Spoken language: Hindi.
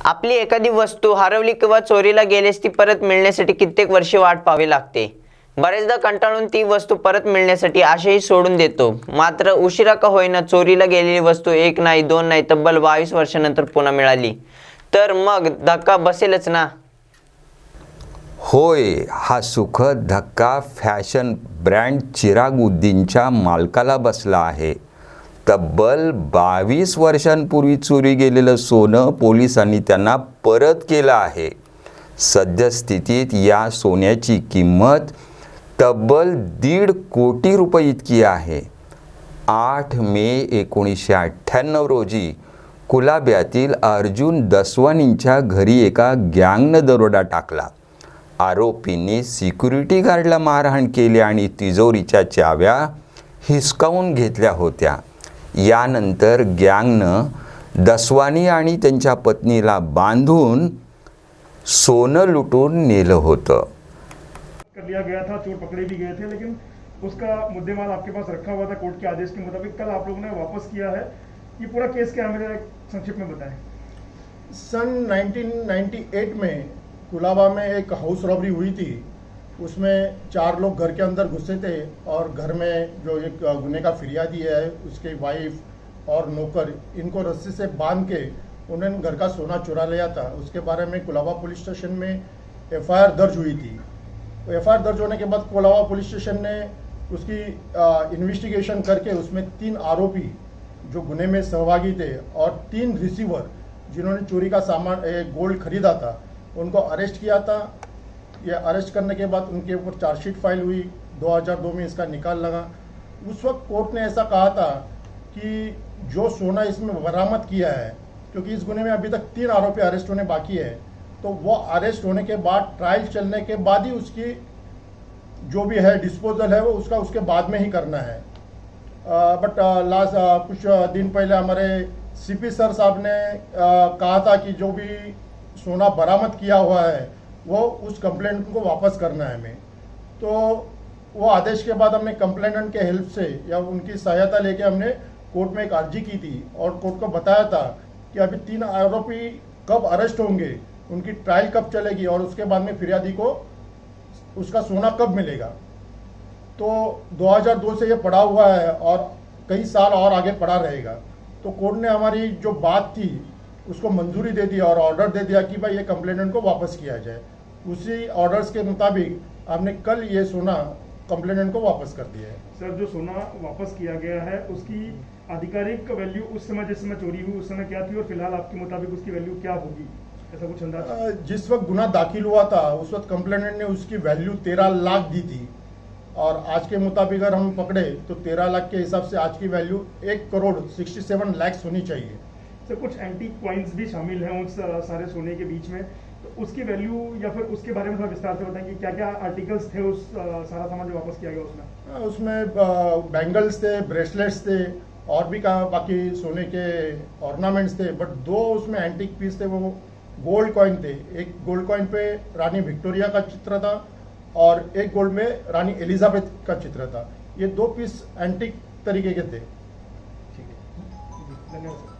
आपली एखादी वस्तू हरवली किंवा चोरीला गेल्यास ती परत मिळण्यासाठी कित्येक वर्षे वाट पाहावी लागते। बरेचदा कंटाळून ती वस्तू परत मिळण्यासाठी आशेही सोडून देतो। मात्र उशिरा का होईना चोरीला गेलेली वस्तू एक नाही दोन नाही तब्बल 22 वर्षांनंतर पुन्हा मिळाली तर मग धक्का बसेलच ना। होय, हा सुखद धक्का फॅशन ब्रँड चिरागुद्दीनच्या मालकाला बसला आहे। तब्बल 22 वर्षांपूर्वी चोरी गेलेलं सोनं पोलिसांनी त्यांना परत केलं आहे। सद्यस्थितीत या सोन्याची किंमत तब्बल 1.5 कोटी रुपये इतकी आहे। 8 मे 1998 रोजी कुलाब्यातील अर्जुन दसवानींच्या घरी एका गँगनं दरोडा टाकला। आरोपींनी सिक्युरिटी गार्डला मारहाण केली आणि तिजोरीच्या चाव्या हिसकावून घेतल्या होत्या। यानंतर गँगनं दसवानी आणि त्यांच्या पत्नीला बांधून सोनं लुटून नेलं होतं। कर लिया गया था, चोर पकड़े भी गए थे, लेकिन उसका मुद्देमाल आपके पास रखा हुआ था कोर्ट के आदेश के मुताबिक। कल आप लोगों ने वापस किया है, ये पूरा केस क्या है मुझे संक्षिप्त में बताएं। सन 1998 में कुलाबा में एक हाउस रॉबरी हुई थी। उसमें 4 लोग घर के अंदर घुसे थे और घर में जो एक गुने का फिरियादी है उसके वाइफ और नौकर, इनको रस्सी से बांध के उन्होंने घर का सोना चुरा लिया था। उसके बारे में कुलाबा पुलिस स्टेशन में FIR दर्ज हुई थी। FIR दर्ज होने के बाद कुलाबा पुलिस स्टेशन ने उसकी इन्वेस्टिगेशन करके उसमें 3 आरोपी जो गुने में सहभागी थे और 3 रिसीवर जिन्होंने चोरी का सामान गोल्ड खरीदा था उनको अरेस्ट किया था। ये अरेस्ट करने के बाद उनके ऊपर चार्जशीट फाइल हुई। 2002 में इसका निकाल लगा। उस वक्त कोर्ट ने ऐसा कहा था कि जो सोना इसमें बरामद किया है, क्योंकि इस गुने में अभी तक 3 आरोपी अरेस्ट होने बाकी है, तो वो अरेस्ट होने के बाद ट्रायल चलने के बाद ही उसकी जो भी है डिस्पोजल है वो उसका उसके बाद में ही करना है। बट लास्ट कुछ दिन पहले हमारे CP सर साहब ने कहा था कि जो भी सोना बरामद किया हुआ है वो उस कंप्लेंट को वापस करना है हमें। तो वो आदेश के बाद हमने कंप्लेनेंट के हेल्प से या उनकी सहायता लेके हमने कोर्ट में एक अर्जी की थी और कोर्ट को बताया था कि अभी 3 आरोपी कब अरेस्ट होंगे, उनकी ट्रायल कब चलेगी और उसके बाद में फिरियादी को उसका सोना कब मिलेगा। तो 2002 से ये पड़ा हुआ है और कई साल और आगे पड़ा रहेगा। तो कोर्ट ने हमारी जो बात थी उसको मंजूरी दे दी और ऑर्डर दे दिया कि भाई ये कंप्लेनेंट को वापस किया जाए। उसी ऑर्डर्स के मुताबिक हमने कल ये सोना कंप्लेनेंट को वापस कर दिया है। सर, जो सोना वापस किया गया है उसकी आधिकारिक वैल्यू उस समय जिस समय चोरी हुई उस समय क्या थी और फिलहाल आपके मुताबिक उसकी वैल्यू क्या होगी, ऐसा कुछ अंदाजा? जिस वक्त गुना दाखिल हुआ था उस वक्त कंप्लेनेंट ने उसकी वैल्यू 13 लाख दी थी और आज के मुताबिक अगर हम पकड़े तो 13 लाख के हिसाब से आज की वैल्यू 1 करोड़ 67 लाख होनी चाहिए। सर, कुछ एंटीक कॉइन्स भी शामिल हैं उस सारे सोने के बीच में, तो उसकी वैल्यू या फिर उसके बारे में थोड़ा विस्तार से बताएंगे क्या क्या आर्टिकल्स थे उस सारा सामान जो वापस किया गया उसमें? उसमें बैंगल्स थे, ब्रेसलेट्स थे और भी बाकी सोने के ऑर्नामेंट्स थे। बट 2 उसमें एंटीक पीस थे, वो गोल्ड कॉइन थे। एक गोल्ड कॉइन पे रानी विक्टोरिया का चित्र था और एक गोल्ड में रानी एलिजाबेथ का चित्र था। ये 2 पीस एंटीक तरीके के थे। ठीक है, धन्यवाद सर।